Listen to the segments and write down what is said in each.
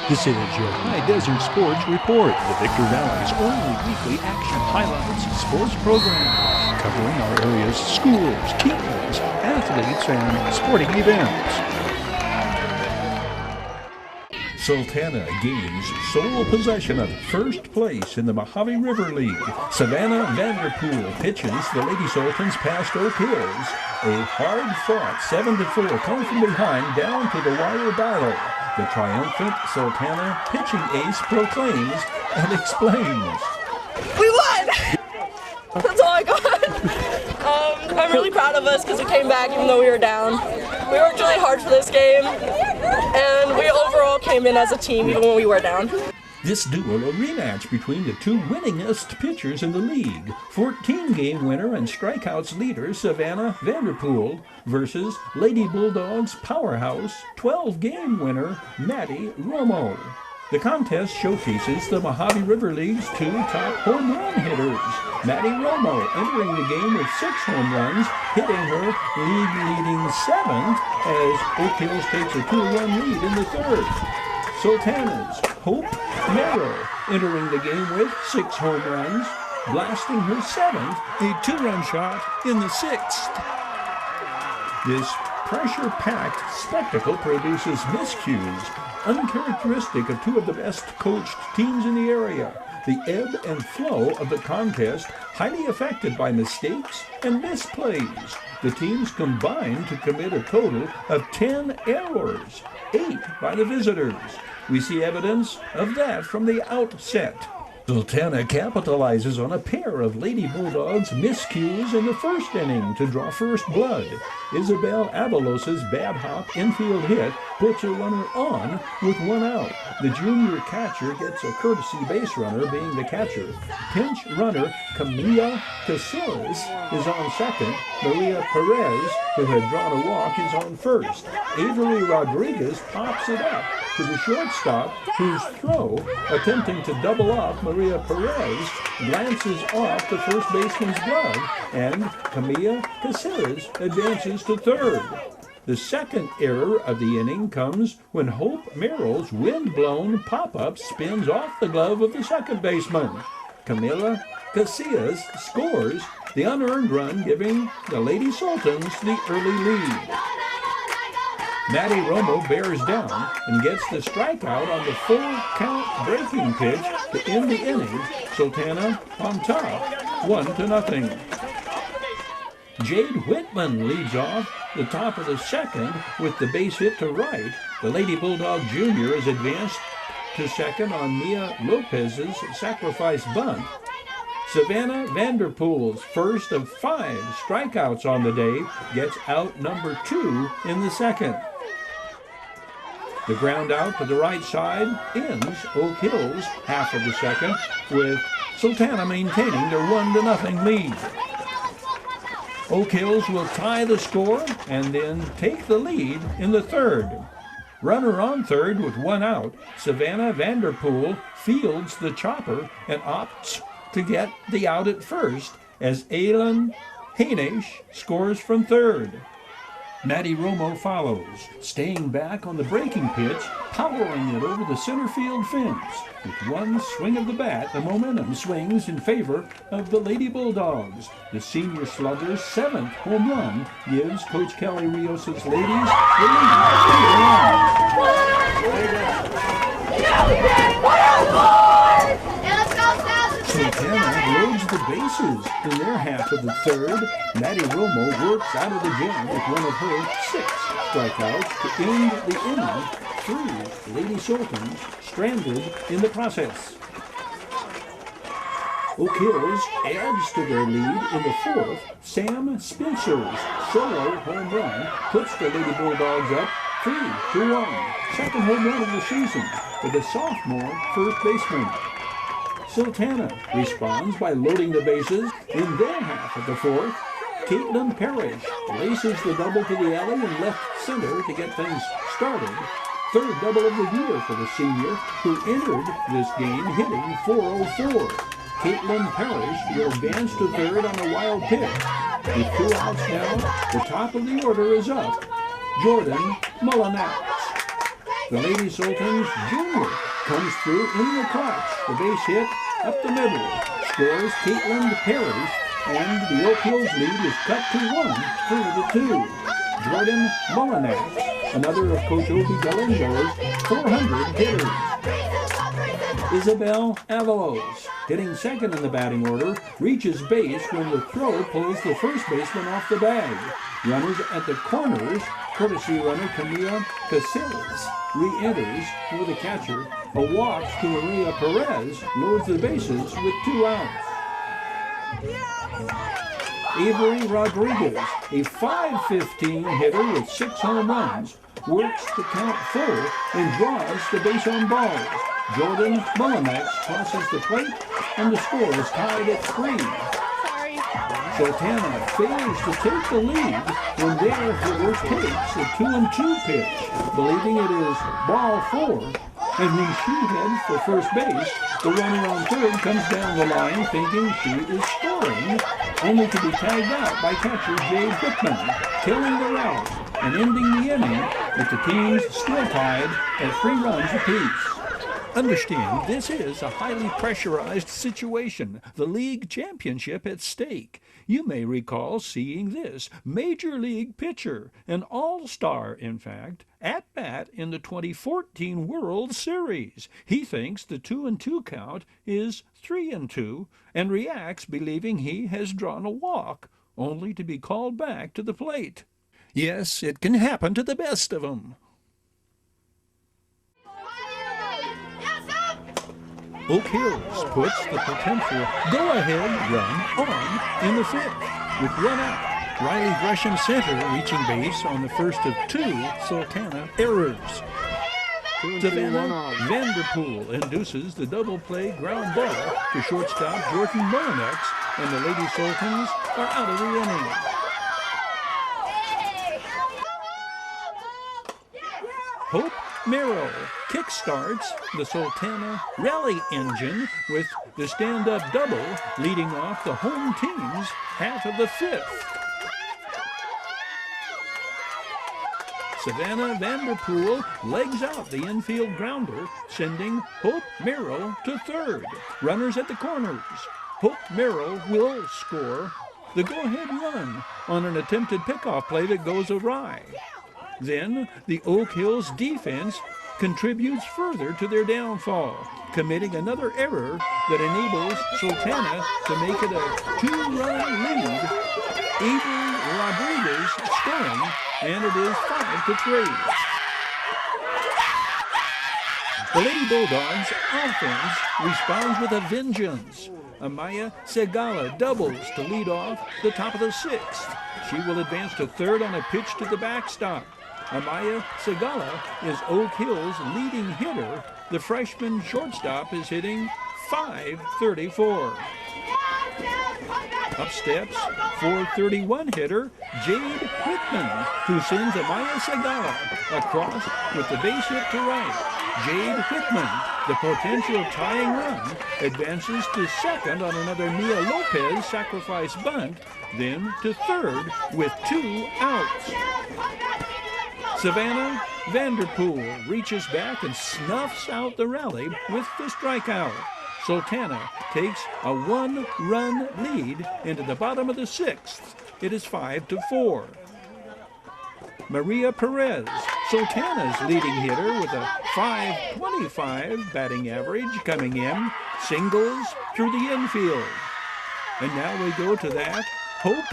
This is your Hdsr Sports Report, the Victor Valley's only weekly action highlights sports program, covering our area's schools, teams, athletes, and sporting events. Sultana gains sole possession of first place in the Mojave River League. Savannah Vanderpool pitches the Lady Sultans past Oak Hills. A hard-fought 7-4 come from behind down to the wire battle. The triumphant Sultana pitching ace proclaims and explains. We won! That's all I got. I'm really proud of us because we came back even though we were down. We worked really hard for this game, and we overall came in as a team even when we were down. This duel a rematch between the two winningest pitchers in the league, 14-game winner and strikeouts leader Savannah Vanderpool versus Lady Bulldogs powerhouse 12-game winner Maddie Romo. The contest showcases the Mojave River League's two top home run hitters. Maddie Romo entering the game with 6 home runs, hitting her league-leading 7th as Oak Hills takes a 2-1 lead in the 3rd. Sultana's Hope Merrill entering the game with 6 home runs, blasting her 7th, a 2-run shot in the 6th. This pressure-packed spectacle produces miscues, uncharacteristic of two of the best coached teams in the area. The ebb and flow of the contest highly affected by mistakes and misplays. The teams combine to commit a total of 10 errors, 8 by the visitors. We see evidence of that from the outset. Sultana capitalizes on a pair of Lady Bulldogs' miscues in the first inning to draw first blood. Isabel Avalos's bad hop infield hit puts a runner on with 1 out. The junior catcher gets a courtesy base runner, being the catcher. Pinch runner Camilla Casillas is on second. Maria Perez, who had drawn a walk, is on first. Avery Rodriguez pops it up to the shortstop, whose throw, attempting to double up Maria Perez, glances off the first baseman's glove, and Camilla Casillas advances to third. The second error of the inning comes when Hope Merrill's wind-blown pop-up spins off the glove of the second baseman. Camilla Casillas scores the unearned run, giving the Lady Sultans the early lead. Maddie Romo bears down and gets the strikeout on the full-count breaking pitch to end the inning. Sultana on top, 1-0. Jade Whitman leads off the top of the second with the base hit to right. The Lady Bulldog Jr. is advanced to second on Mia Lopez's sacrifice bunt. Savannah Vanderpool's first of 5 strikeouts on the day gets out number 2 in the second. The ground out to the right side ends Oak Hills half of the second, with Sultana maintaining their 1-0 lead. Oak Hills will tie the score and then take the lead in the 3rd. Runner on third with 1 out, Savannah Vanderpool fields the chopper and opts to get the out at first as Aylin Hainish scores from third. Maddie Romo follows, staying back on the breaking pitch, powering it over the center field fence. With 1 swing of the bat, the momentum swings in favor of the Lady Bulldogs. The senior slugger's 7th home run gives Coach Kelly Rios' ladies the lead. Sultana loads the bases in their half of the 3rd. Maddie Romo works out of the jam with one of her 6 strikeouts to end the inning. 3 Lady Sultans stranded in the process. Oak Hills adds to their lead in the 4th. Sam Spencer's solo home run puts the Lady Bulldogs up 3-1. Second home run of the season for the sophomore first baseman. Sultana responds by loading the bases in their half of the 4th. Caitlin Parrish laces the double to the alley and left center to get things started. 3rd double of the year for the senior, who entered this game hitting .404. Caitlin Parrish will advance to 3rd on a wild pitch. With 2 outs now, the top of the order is up. Jordan Mullinax. The Lady Sultans Jr. comes through in the clutch. The base hit up the middle. Scores Caitlin Parrish, and the Oak Hills lead is cut to 1, 3-2. Jordan Mullinax, another of Coach Opie Galendo's 400 hitters. Isabel Avalos, hitting second in the batting order, reaches base when the throw pulls the first baseman off the bag. Runners at the corners, courtesy runner Camila Caceres re-enters for the catcher. A walk to Maria Perez loads the bases with 2 outs. Avery Rodriguez, a .515 hitter with 6 home runs, works the count full and draws the base on balls. Jordan Mullinax tosses the plate, and the score is tied at 3. Sultana fails to take the lead when their hitter takes a 2-2 pitch, believing it is ball 4. And when she heads for first base, the runner on third comes down the line thinking she is scoring, only to be tagged out by catcher Jade Whitman, killing the rout and ending the inning with the teams still tied at 3 runs apiece. Understand, this is a highly pressurized situation, the league championship at stake. You may recall seeing this major league pitcher, an all-star in fact, at bat in the 2014 World Series. He thinks the 2-2 count is 3-2 and reacts believing he has drawn a walk, only to be called back to the plate. Yes, it can happen to the best of them. Oak Hills puts the potential go-ahead run on in the 5th with 1 out. Riley Gresham Center reaching base on the first of 2 Sultana errors. Savannah Vanderpool induces the double play ground ball to shortstop Jordan Mullinax, and the Lady Sultans are out of the inning. Hope Merrill kickstarts the Sultana rally engine with the stand-up double, leading off the home team's half of the 5th. Savannah Vanderpool legs out the infield grounder, sending Hope Merrill to third. Runners at the corners. Hope Merrill will score the go-ahead run on an attempted pickoff play that goes awry. Then the Oak Hills defense contributes further to their downfall, committing another error that enables Sultana to make it a 2-run lead. Avery Rodriguez scoring, and it is 5-3. The Lady Bulldogs offense responds with a vengeance. Amaya Segala doubles to lead off the top of the 6th. She will advance to third on a pitch to the backstop. Amaya Segala is Oak Hills' leading hitter. The freshman shortstop is hitting .534. Up steps .431 hitter Jade Whitman, who sends Amaya Segala across with the base hit to right. Jade Whitman, the potential tying run, advances to second on another Mia Lopez sacrifice bunt, then to third with 2 outs. Savannah Vanderpool reaches back and snuffs out the rally with the strikeout. Sultana takes a 1-run lead into the bottom of the 6th. It is 5-4. Maria Perez, Sultana's leading hitter with a .525 batting average, coming in, singles through the infield. And now we go to that Hope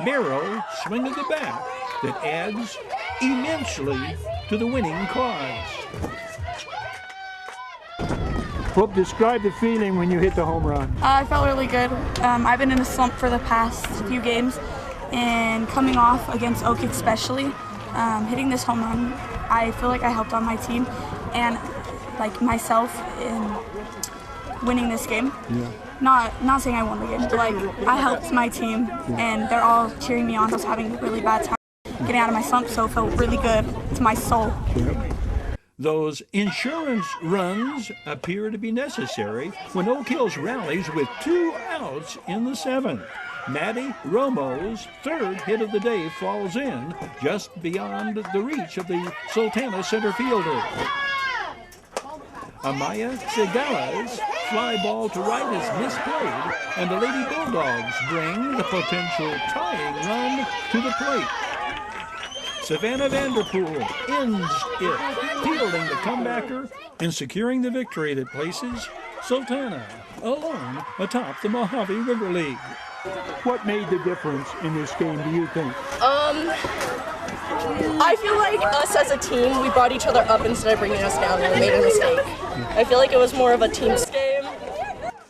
Merrill swing of the bat that adds immensely to the winning cause. Hope, describe the feeling when you hit the home run. I felt really good. I've been in a slump for the past few games, and coming off against Oak especially, hitting this home run, I feel like I helped on my team and like myself in winning this game. Yeah. Not saying I won the game, but like I helped my team, and they're all cheering me on. I was having a really bad time getting out of my slump, so it felt really good to my soul. Yeah. Those insurance runs appear to be necessary when Oak Hills rallies with 2 outs in the 7th. Maddie Romo's third hit of the day falls in just beyond the reach of the Sultana center fielder. Amaya Segala's fly ball to right is misplayed, and the Lady Bulldogs bring the potential tying run to the plate. Savannah Vanderpool ends it, fielding the comebacker and securing the victory that places Sultana alone atop the Mojave River League. What made the difference in this game, do you think? I feel like us as a team, we brought each other up instead of bringing us down when we made a mistake. I feel like it was more of a team game.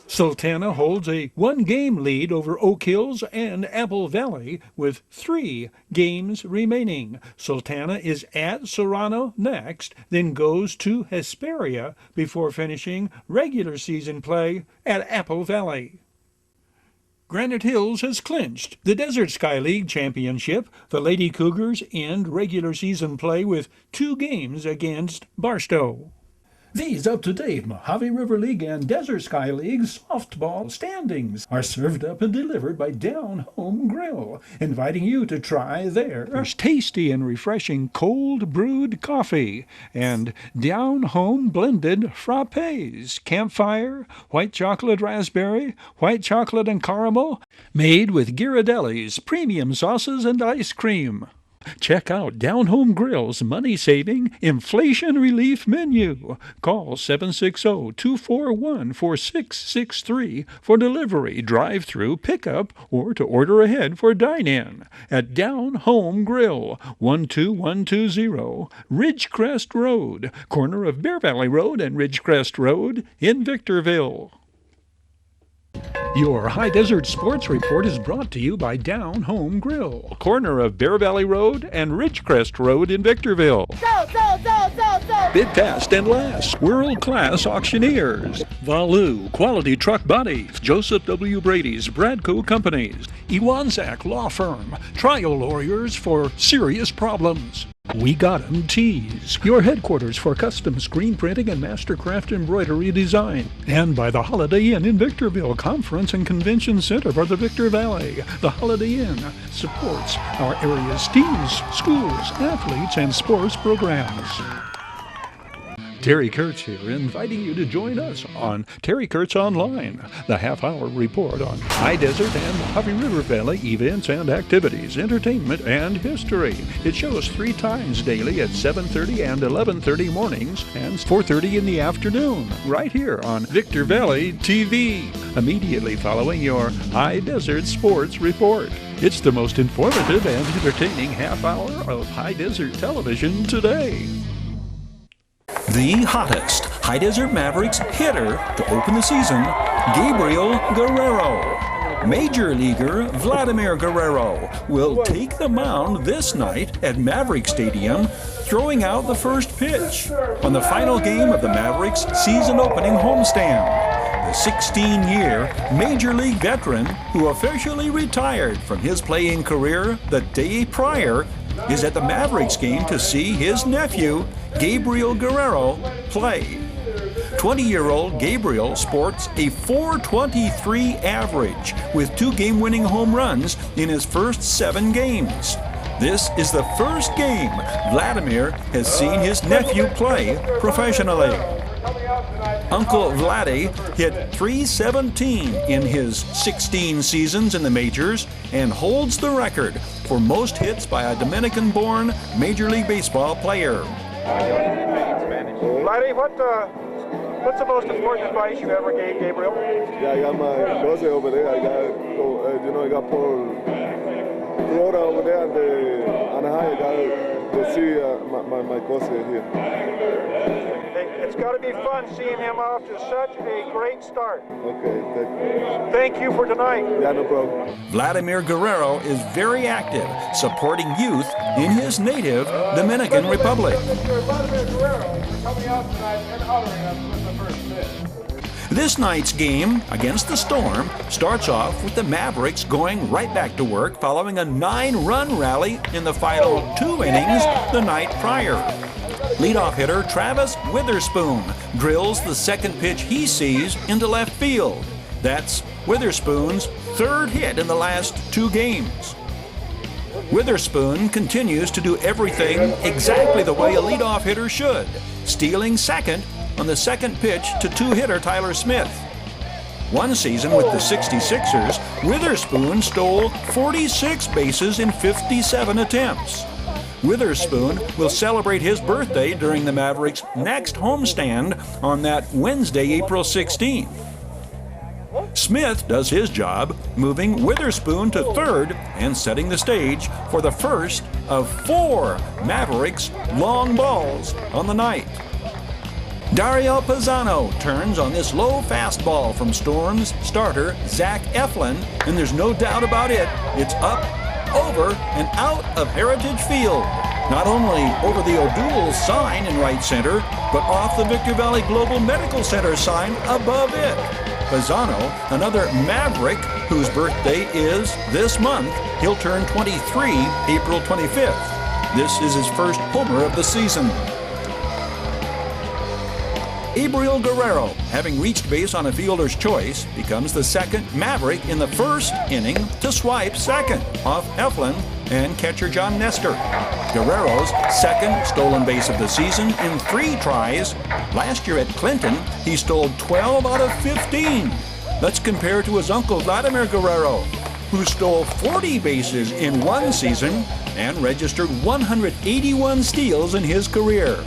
Sultana holds a one-game lead over Oak Hills and Apple Valley with 3 games remaining. Sultana is at Serrano next, then goes to Hesperia before finishing regular season play at Apple Valley. Granite Hills has clinched the Desert Sky League championship. The Lady Cougars end regular season play with 2 games against Barstow. These up-to-date Mojave River League and Desert Sky League softball standings are served up and delivered by Down Home Grill, inviting you to try their tasty and refreshing cold brewed coffee and Down Home blended frappes, campfire, white chocolate raspberry, white chocolate and caramel, made with Ghirardelli's premium sauces and ice cream. Check out Down Home Grill's money-saving inflation relief menu. Call 760-241-4663 for delivery, drive-through, pickup, or to order ahead for dine-in at Down Home Grill, 12120 Ridgecrest Road, corner of Bear Valley Road and Ridgecrest Road in Victorville. Your High Desert Sports Report is brought to you by Down Home Grill, corner of Bear Valley Road and Ridgecrest Road in Victorville. Bid fast and last, world-class auctioneers. Valu, Quality Truck Body, Joseph W. Brady's Bradco Companies, Iwanzak Law Firm, trial lawyers for serious problems. We Got 'em Tees, your headquarters for custom screen printing and mastercraft embroidery design. And by the Holiday Inn in Victorville, Conference and Convention Center for the Victor Valley. The Holiday Inn supports our area's teams, schools, athletes, and sports programs. Terry Kurtz here, inviting you to join us on Terry Kurtz Online, the half-hour report on High Desert and Mojave River Valley events and activities, entertainment, and history. It shows 3 times daily at 7:30 and 11:30 mornings and 4:30 in the afternoon, right here on Victor Valley TV, immediately following your High Desert Sports Report. It's the most informative and entertaining half-hour of High Desert television today. The hottest High Desert Mavericks hitter to open the season, Gabriel Guerrero. Major leaguer Vladimir Guerrero will take the mound this night at Maverick Stadium, throwing out the first pitch on the final game of the Mavericks' season-opening homestand. The 16-year Major League veteran, who officially retired from his playing career the day prior, is at the Mavericks game to see his nephew, Gabriel Guerrero, play. 20-year-old Gabriel sports a .423 average with 2 game-winning home runs in his first 7 games. This is the first game Vladimir has seen his nephew play professionally. Uncle Vladdy hit .317 in his 16 seasons in the majors and holds the record for most hits by a Dominican-born Major League Baseball player. Vladdy, what's the most important advice you ever gave Gabriel? Yeah, I got my cousin over there. I got Paul Flora over there and Anaheim. I got to see my cousin here. It's got to be fun seeing him off to such a great start. Okay, thank you for tonight. Yeah, no problem. Vladimir Guerrero is very active, supporting youth in his native Dominican Republic. Vladimir Guerrero coming out tonight and honoring us with the first pitch. This night's game against the Storm starts off with the Mavericks going right back to work following a 9-run rally in the final 2 innings the night prior. Leadoff hitter Travis Witherspoon drills the second pitch he sees into left field. That's Witherspoon's third hit in the last 2 games. Witherspoon continues to do everything exactly the way a leadoff hitter should, stealing second on the second pitch to 2-hitter Tyler Smith. One season with the 66ers, Witherspoon stole 46 bases in 57 attempts. Witherspoon will celebrate his birthday during the Mavericks' next homestand on that Wednesday, April 16th. Smith does his job, moving Witherspoon to third and setting the stage for the first of 4 Mavericks long balls on the night. Dario Pisano turns on this low fastball from Storm's starter Zach Eflin, and there's no doubt about it, it's up, over, and out of Heritage Field. Not only over the O'Doul sign in right center, but off the Victor Valley Global Medical Center sign above it. Pisano, another Maverick whose birthday is this month. He'll turn 23 April 25th. This is his first homer of the season. Abriel Guerrero, having reached base on a fielder's choice, becomes the second Maverick in the first inning to swipe second off Eflin and catcher John Nestor. Guerrero's second stolen base of the season in 3 tries. Last year at Clinton, he stole 12 out of 15. Let's compare to his uncle Vladimir Guerrero, who stole 40 bases in 1 season and registered 181 steals in his career.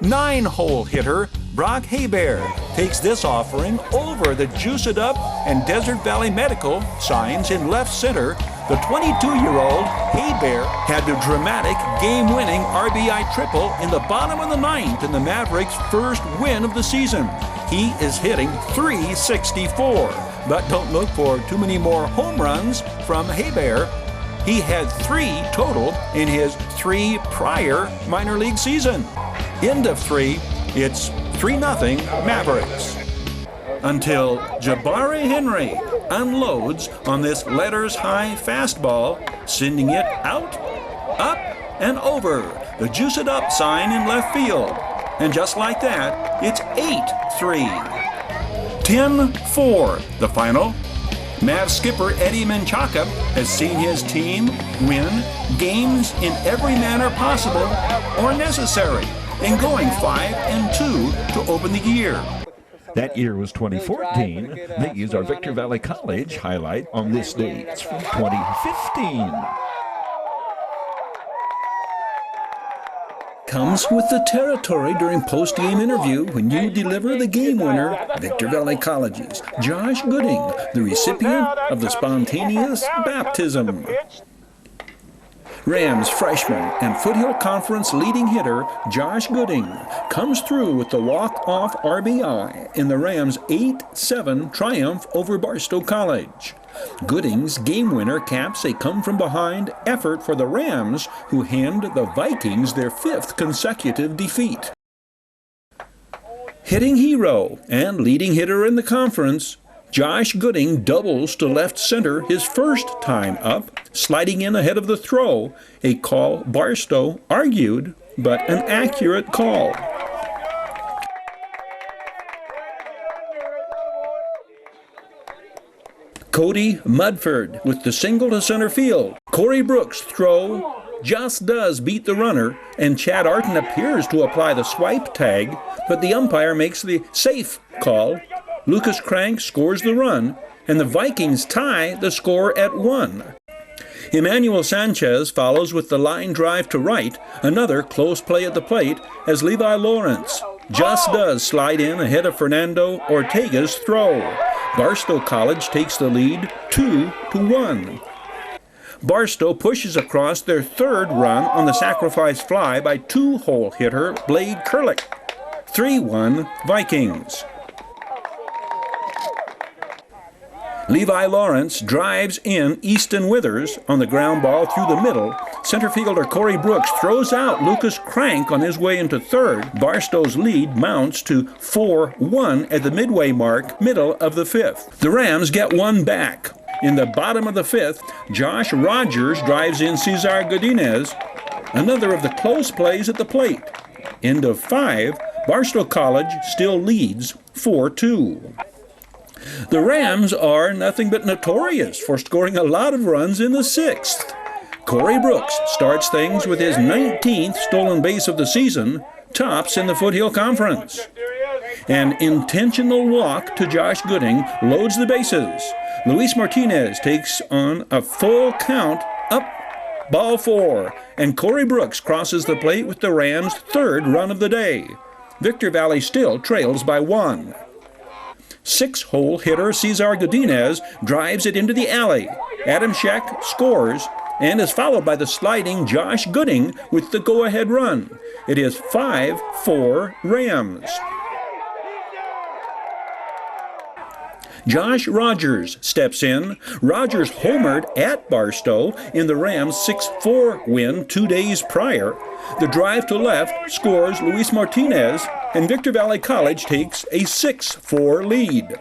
9-hole hitter Brock Hdsr takes this offering over the Juice It Up and Desert Valley Medical signs in left center. The 22-year-old Hdsr had the dramatic game-winning RBI triple in the bottom of the 9th in the Mavericks' first win of the season. He is hitting .364, but don't look for too many more home runs from Hdsr. He had 3 total in his 3 prior minor league season. End of 3, it's 3-0 Mavericks. Until Jabari Henry unloads on this letters-high fastball, sending it out, up, and over the Juice It Up sign in left field. And just like that, it's 8-3. 10-4, the final. Mavs skipper Eddie Menchaca has seen his team win games in every manner possible or necessary, and going 5-2 to open the year. That year was 2014. These are Victor Valley College highlight on this date. It's from 2015. Comes with the territory during post-game interview when you deliver the game winner, Victor Valley College's Josh Gooding, the recipient of the spontaneous baptism. Rams freshman and Foothill Conference leading hitter Josh Gooding comes through with the walk-off RBI in the Rams' 8-7 triumph over Barstow College. Gooding's game winner caps a come-from-behind effort for the Rams, who hand the Vikings their 5th consecutive defeat. Hitting hero and leading hitter in the conference, Josh Gooding doubles to left center his first time up, sliding in ahead of the throw, a call Barstow argued, but an accurate call. Cody Mudford with the single to center field. Corey Brooks' throw just does beat the runner, and Chad Arton appears to apply the swipe tag, but the umpire makes the safe call. Lucas Crank scores the run, and the Vikings tie the score at 1. Emmanuel Sanchez follows with the line drive to right, another close play at the plate as Levi Lawrence just does slide in ahead of Fernando Ortega's throw. Barstow College takes the lead 2-1. Barstow pushes across their 3rd run on the sacrifice fly by 2-hole hitter Blade Kerlick. 3-1 Vikings. Levi Lawrence drives in Easton Withers on the ground ball through the middle. Center fielder Corey Brooks throws out Lucas Crank on his way into 3rd. Barstow's lead mounts to 4-1 at the midway mark, middle of the 5th. The Rams get one back. In the bottom of the 5th, Josh Rogers drives in Cesar Godinez, another of the close plays at the plate. End of 5, Barstow College still leads 4-2. The Rams are nothing but notorious for scoring a lot of runs in the 6th. Corey Brooks starts things with his 19th stolen base of the season, tops in the Foothill Conference. An intentional walk to Josh Gooding loads the bases. Luis Martinez takes on a full count up, ball 4, and Corey Brooks crosses the plate with the Rams' 3rd run of the day. Victor Valley still trails by 1. 6-hole hitter Hdsr Godinez drives it into the alley. Adam Scheck scores and is followed by the sliding Josh Gooding with the go-ahead run. It is 5-4 Rams. Josh Rogers steps in. Rogers homered at Barstow in the Rams' 6-4 win 2 days prior. The drive to left scores Luis Martinez, and Victor Valley College takes a 6-4 lead.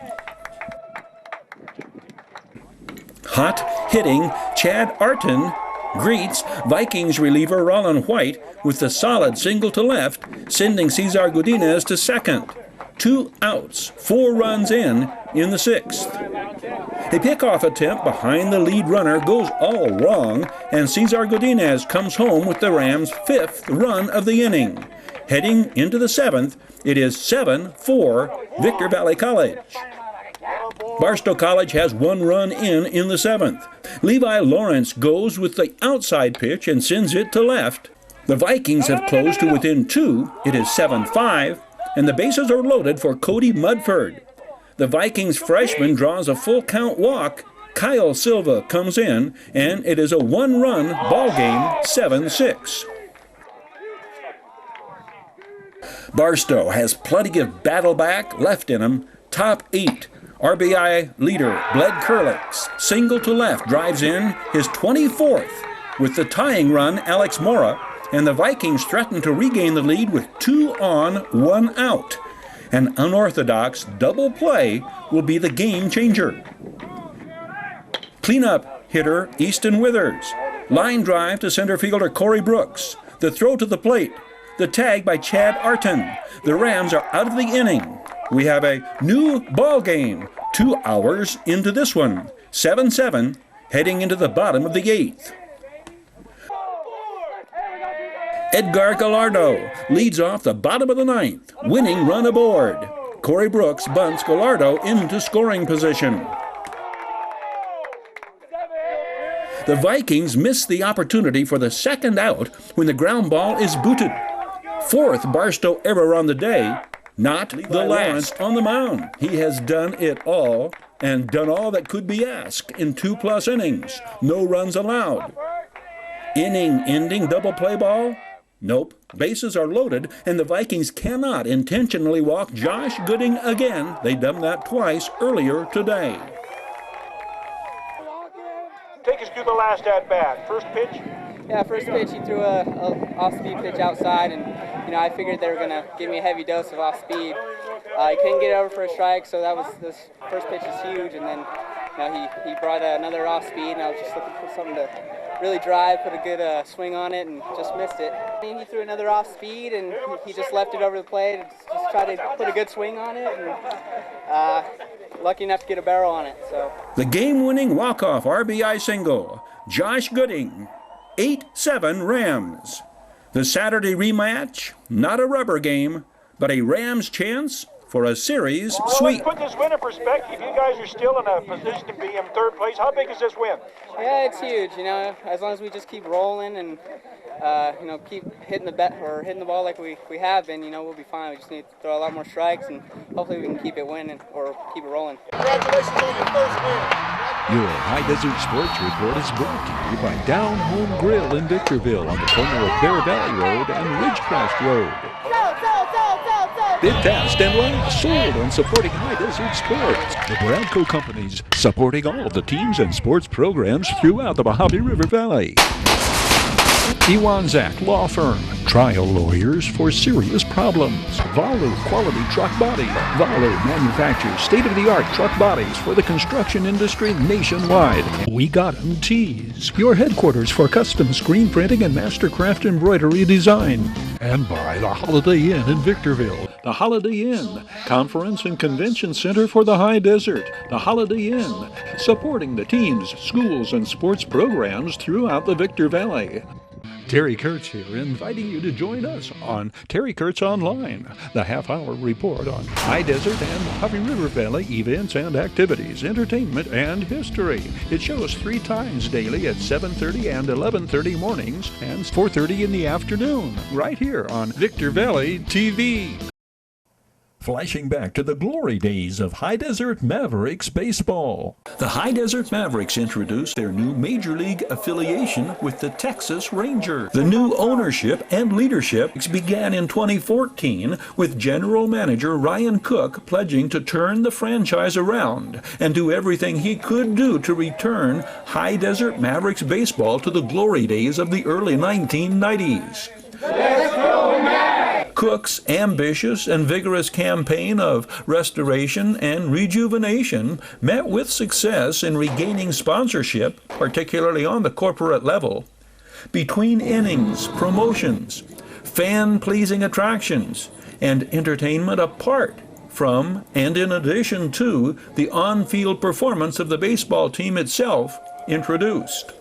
Hot hitting Chad Arton greets Vikings reliever Rollin White with the solid single to left, sending Hdsr Godinez to second. 2 outs, 4 runs in the 6th. A pickoff attempt behind the lead runner goes all wrong, and Hdsr Godinez comes home with the Rams' 5th run of the inning. Heading into the 7th, it is 7-4 Victor Valley College. Barstow College has 1 run in the 7th. Levi Lawrence goes with the outside pitch and sends it to left. The Vikings have closed to within 2. It is 7-5, and the bases are loaded for Cody Mudford. The Vikings freshman draws a full count walk. Kyle Silva comes in, and it is a 1-run ball game, 7-6. Barstow has plenty of battle back left in him. Top 8. RBI leader Bled Kurlix, single to left, drives in his 24th with the tying run Alex Mora, and the Vikings threaten to regain the lead with 2 on, 1 out. An unorthodox double play will be the game changer. Cleanup hitter Easton Withers, line drive to center fielder Corey Brooks, the throw to the plate, the tag by Chad Arton. The Rams are out of the inning. We have a new ball game, 2 hours into this one, 7-7, heading into the bottom of the 8th. Edgar Gallardo leads off the bottom of the 9th, winning run aboard. Corey Brooks bunts Gallardo into scoring position. The Vikings miss the opportunity for the 2nd out when the ground ball is booted. 4th Barstow error on the day, not the last on the mound. He has done it all and done all that could be asked in 2+ innings. No runs allowed. Inning-ending double play ball? Nope. Bases are loaded, and the Vikings cannot intentionally walk Josh Gooding again. They done that twice earlier today. Take us through the last at-bat. First pitch? Yeah, first pitch, he threw a off-speed pitch outside, and I figured they were going to give me a heavy dose of off-speed. He couldn't get it over for a strike, so this first pitch is huge, and then he brought another off-speed, and I was just looking for something to really drive, put a good swing on it, and just missed it. He threw another off-speed, and he just left it over the plate, and just tried to put a good swing on it, and lucky enough to get a barrel on it. So the game-winning walk-off RBI single, Josh Gooding, 8-7 Rams. The Saturday rematch, not a rubber game, but a Rams chance for a series sweep. Let's put this win in perspective. You guys are still in a position to be in 3rd place. How big is this win? Yeah, it's huge. As long as we just keep rolling and keep hitting the ball like we have been, we'll be fine. We just need to throw a lot more strikes, and hopefully we can keep it winning or keep it rolling. Congratulations on your first win. Your High Desert Sports Report is brought to you by Down Home Grill in Victorville on the corner of Bear Valley Road and Ridgecrest Road. Bid fast and last, sold on supporting High Desert Sports. The Bradco Companies, supporting all of the teams and sports programs throughout the Mojave River Valley. Iwanzak Law Firm, trial lawyers for serious problems. Valu Quality Truck Body. Valu manufactures state-of-the-art truck bodies for the construction industry nationwide. We Got 'em Tees, your headquarters for custom screen printing and mastercraft embroidery design. And by the Holiday Inn in Victorville, the Holiday Inn, Conference and Convention Center for the High Desert, the Holiday Inn, supporting the teams, schools, and sports programs throughout the Victor Valley. Terry Kurtz here, inviting you to join us on Terry Kurtz Online, the half-hour report on High Desert and Mojave River Valley events and activities, entertainment, and history. It shows 3 times daily at 7:30 and 11:30 mornings and 4:30 in the afternoon, right here on Victor Valley TV. Flashing back to the glory days of High Desert Mavericks baseball. The High Desert Mavericks introduced their new Major League affiliation with the Texas Rangers. The new ownership and leadership began in 2014 with General Manager Ryan Cook pledging to turn the franchise around and do everything he could do to return High Desert Mavericks baseball to the glory days of the early 1990s. Cook's ambitious and vigorous campaign of restoration and rejuvenation met with success in regaining sponsorship, particularly on the corporate level. Between innings, promotions, fan-pleasing attractions, and entertainment apart from and in addition to the on-field performance of the baseball team itself introduced.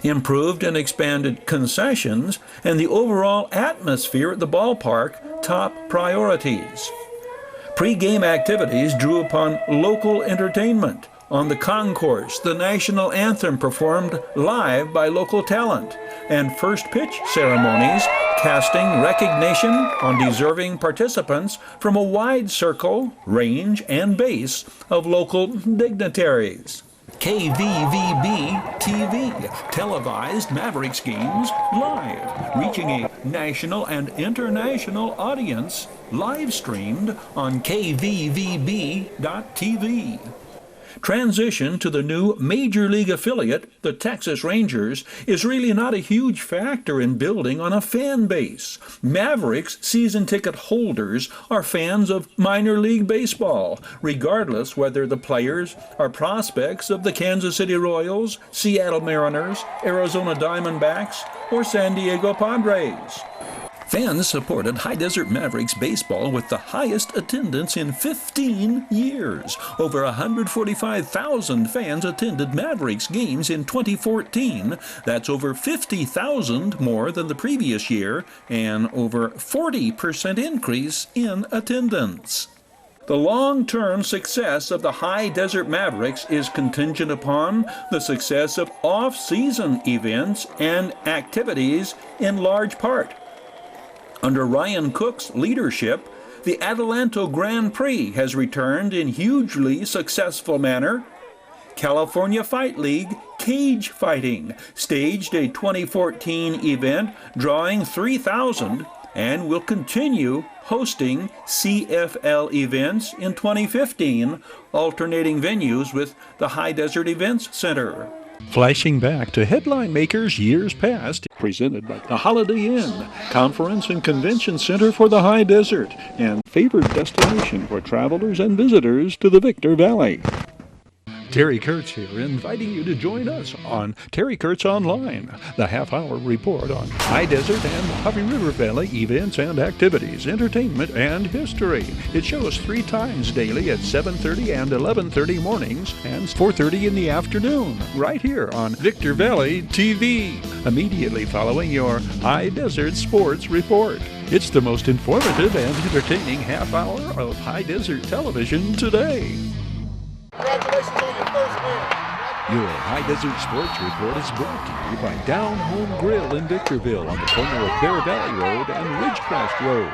Improved and expanded concessions, and the overall atmosphere at the ballpark top priorities. Pre-game activities drew upon local entertainment. On the concourse, the national anthem performed live by local talent, and first pitch ceremonies casting recognition on deserving participants from a wide circle, range, and base of local dignitaries. KVVB-TV televised Mavericks games live, reaching a national and international audience, live streamed on KVVB.TV. Transition to the new Major League affiliate, the Texas Rangers, is really not a huge factor in building on a fan base. Mavericks season ticket holders are fans of minor league baseball, regardless whether the players are prospects of the Kansas City Royals, Seattle Mariners, Arizona Diamondbacks, or San Diego Padres. Fans supported High Desert Mavericks baseball with the highest attendance in 15 years. Over 145,000 fans attended Mavericks games in 2014. That's over 50,000 more than the previous year, and over 40% increase in attendance. The long-term success of the High Desert Mavericks is contingent upon the success of off-season events and activities in large part. Under Ryan Cook's leadership, the Adelanto Grand Prix has returned in hugely successful manner. California Fight League Cage Fighting staged a 2014 event drawing 3,000 and will continue hosting CFL events in 2015, alternating venues with the High Desert Events Center. Flashing back to headline makers years past, presented by the Holiday Inn, Conference and Convention Center for the High Desert, and favored destination for travelers and visitors to the Victor Valley. Terry Kurtz here, inviting you to join us on Terry Kurtz Online, the half-hour report on High Desert and Mojave River Valley events and activities, entertainment, and history. It shows 3 times daily at 7:30 and 11:30 mornings and 4:30 in the afternoon, right here on Victor Valley TV, immediately following your High Desert Sports Report. It's the most informative and entertaining half-hour of High Desert television today. Congratulations on your first win. Your High Desert Sports Report is brought to you by Down Home Grill in Victorville on the corner of Bear Valley Road and Ridgecrest Road.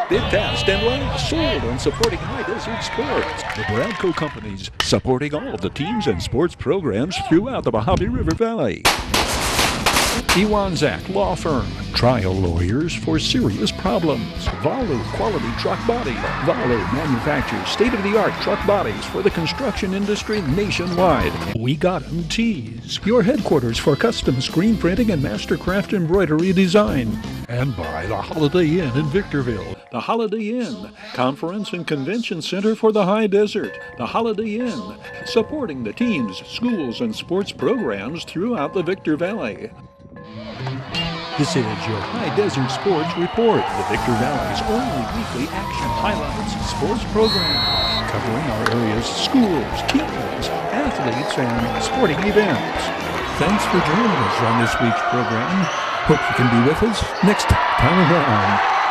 Bid fast and last, sold on supporting High Desert Sports. The Bradco Companies, supporting all of the teams and sports programs throughout the Mojave River Valley. Iwanzak Law Firm, trial lawyers for serious problems. Valu Quality Truck Body. Valu manufactures state-of-the-art truck bodies for the construction industry nationwide. We Got 'em Tees, your headquarters for custom screen printing and mastercraft embroidery design. And by the Holiday Inn in Victorville. The Holiday Inn, Conference and Convention Center for the High Desert. The Holiday Inn, supporting the teams, schools, and sports programs throughout the Victor Valley. This is your Hdsr Sports Report, the Victor Valley's only weekly action highlights sports program, covering our area's schools, teams, athletes, and sporting events. Thanks for joining us on this week's program. Hope you can be with us next time around.